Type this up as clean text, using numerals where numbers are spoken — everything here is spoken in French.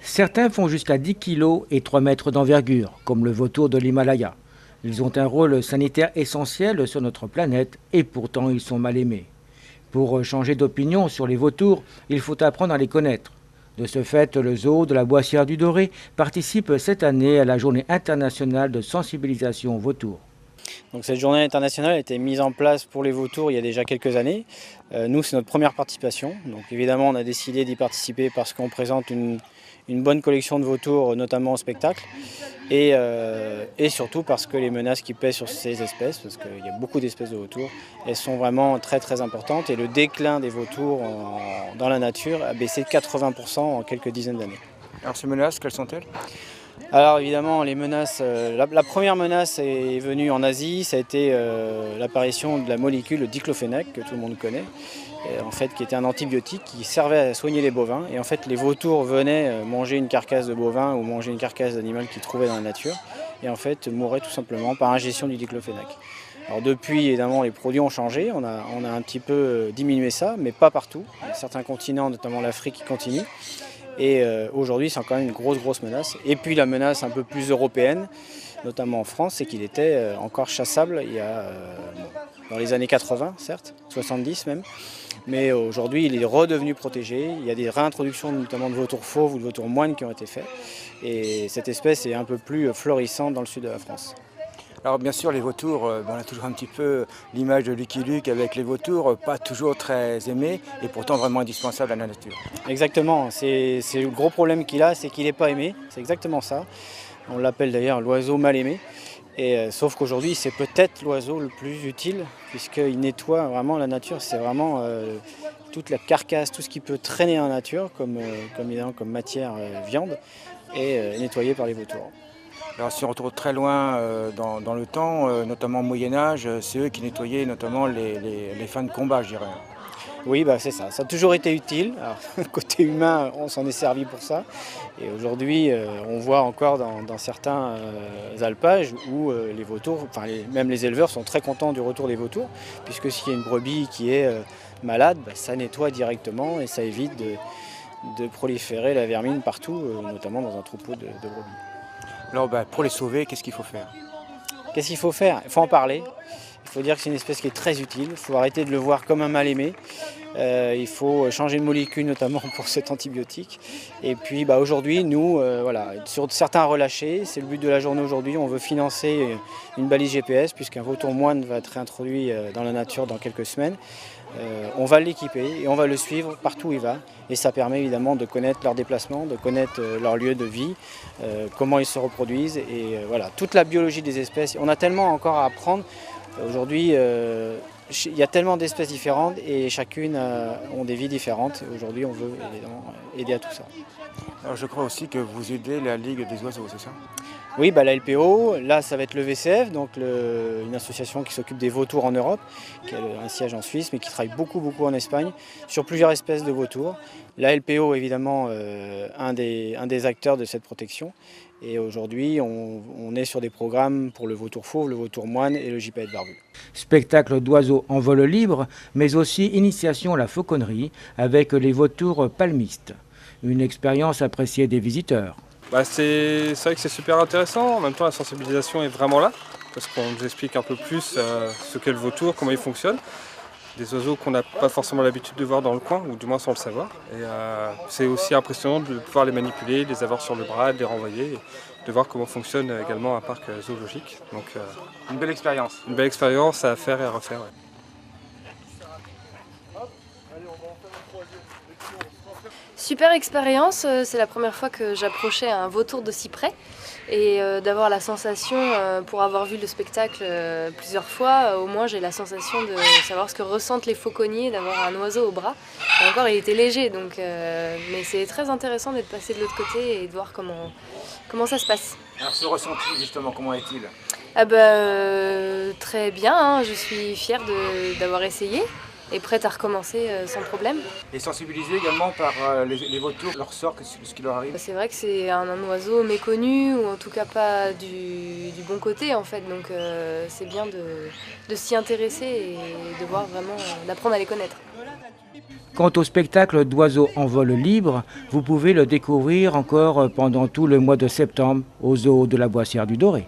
Certains font jusqu'à 10 kg et 3 mètres d'envergure, comme le vautour de l'Himalaya. Ils ont un rôle sanitaire essentiel sur notre planète et pourtant ils sont mal aimés. Pour changer d'opinion sur les vautours, il faut apprendre à les connaître. De ce fait, le zoo de la Boissière du Doré participe cette année à la journée internationale de sensibilisation aux vautours. Donc cette journée internationale a été mise en place pour les vautours il y a déjà quelques années. Nous, c'est notre première participation. Donc évidemment, on a décidé d'y participer parce qu'on présente une bonne collection de vautours, notamment au spectacle. Et surtout parce que les menaces qui pèsent sur ces espèces, parce qu'il y a beaucoup d'espèces de vautours, elles sont vraiment très très importantes. Et le déclin des vautours dans la nature a baissé de 80% en quelques dizaines d'années. Alors ces menaces, quelles sont-elles ? Alors évidemment, les menaces, la première menace est venue en Asie, ça a été l'apparition de la molécule le diclofénac, que tout le monde connaît, en fait, qui était un antibiotique qui servait à soigner les bovins. Et en fait, les vautours venaient manger une carcasse de bovin ou manger une carcasse d'animal qu'ils trouvaient dans la nature, et en fait mouraient tout simplement par ingestion du diclofénac. Alors depuis, évidemment, les produits ont changé, on a un petit peu diminué ça, mais pas partout. Il y a certains continents, notamment l'Afrique, qui continuent. Et aujourd'hui, c'est quand même une grosse menace. Et puis la menace un peu plus européenne, notamment en France, c'est qu'il était encore chassable il y a, dans les années 80, certes, 70 même. Mais aujourd'hui, il est redevenu protégé. Il y a des réintroductions notamment de vautours fauves ou de vautours moines qui ont été faites. Et cette espèce est un peu plus florissante dans le sud de la France. Alors bien sûr, les vautours, on a toujours un petit peu l'image de Lucky Luke avec les vautours, pas toujours très aimés et pourtant vraiment indispensables à la nature. Exactement, c'est le gros problème qu'il a, c'est qu'il n'est pas aimé, c'est exactement ça. On l'appelle d'ailleurs l'oiseau mal aimé, sauf qu'aujourd'hui c'est peut-être l'oiseau le plus utile puisqu'il nettoie vraiment la nature, c'est vraiment toute la carcasse, tout ce qui peut traîner en nature comme matière viande est nettoyé par les vautours. Alors si on retourne très loin dans le temps, notamment au Moyen-Âge, c'est eux qui nettoyaient notamment les fins de combat, je dirais. Oui, c'est ça. Ça a toujours été utile. Alors, côté humain, on s'en est servi pour ça. Et aujourd'hui, on voit encore dans certains alpages où les vautours, même les éleveurs sont très contents du retour des vautours, puisque s'il y a une brebis qui est malade, ça nettoie directement et ça évite de proliférer la vermine partout, notamment dans un troupeau de brebis. Alors pour les sauver, qu'est-ce qu'il faut faire ? Qu'est-ce qu'il faut faire ? Il faut en parler. Il faut dire que c'est une espèce qui est très utile. Il faut arrêter de le voir comme un mal-aimé. Il faut changer de molécule, notamment pour cet antibiotique. Et puis aujourd'hui, nous, sur certains relâchés, c'est le but de la journée aujourd'hui, on veut financer une balise GPS, puisqu'un vautour moine va être réintroduit dans la nature dans quelques semaines. On va l'équiper et on va le suivre partout où il va. Et ça permet évidemment de connaître leurs déplacements, de connaître leur lieu de vie, comment ils se reproduisent et toute la biologie des espèces. On a tellement encore à apprendre. Aujourd'hui, il y a tellement d'espèces différentes et chacune ont des vies différentes. Aujourd'hui, on veut évidemment aider à tout ça. Alors je crois aussi que vous aidez la Ligue des oiseaux, c'est ça ? Oui, la LPO, là ça va être le VCF, donc une association qui s'occupe des vautours en Europe, qui a un siège en Suisse, mais qui travaille beaucoup en Espagne, sur plusieurs espèces de vautours. La LPO, évidemment, un des acteurs de cette protection. Et aujourd'hui, on est sur des programmes pour le vautour fauve, le vautour moine et le gypaète barbu. Spectacle d'oiseaux en vol libre, mais aussi initiation à la fauconnerie avec les vautours palmistes. Une expérience appréciée des visiteurs. C'est vrai que c'est super intéressant, en même temps la sensibilisation est vraiment là, parce qu'on nous explique un peu plus ce qu'est le vautour, comment il fonctionne. Des oiseaux qu'on n'a pas forcément l'habitude de voir dans le coin, ou du moins sans le savoir. Et c'est aussi impressionnant de pouvoir les manipuler, de les avoir sur le bras, de les renvoyer, et de voir comment fonctionne également un parc zoologique. Donc, une belle expérience. Une belle expérience à faire et à refaire. Ouais. Super expérience, c'est la première fois que j'approchais un vautour de si près et d'avoir la sensation, pour avoir vu le spectacle plusieurs fois, au moins j'ai la sensation de savoir ce que ressentent les fauconniers, d'avoir un oiseau au bras. Et encore il était léger, donc, mais c'est très intéressant d'être passé de l'autre côté et de voir comment ça se passe. Alors ce ressenti justement, comment est-il ? Très bien, hein, je suis fière d'avoir essayé. Et prête à recommencer sans problème. Et sensibilisé également par les vautours, leur sort, ce qui leur arrive. C'est vrai que c'est un oiseau méconnu, ou en tout cas pas du bon côté en fait, donc c'est bien de s'y intéresser et de voir vraiment, d'apprendre à les connaître. Quant au spectacle d'oiseaux en vol libre, vous pouvez le découvrir encore pendant tout le mois de septembre au zoo de la Boissière du Doré.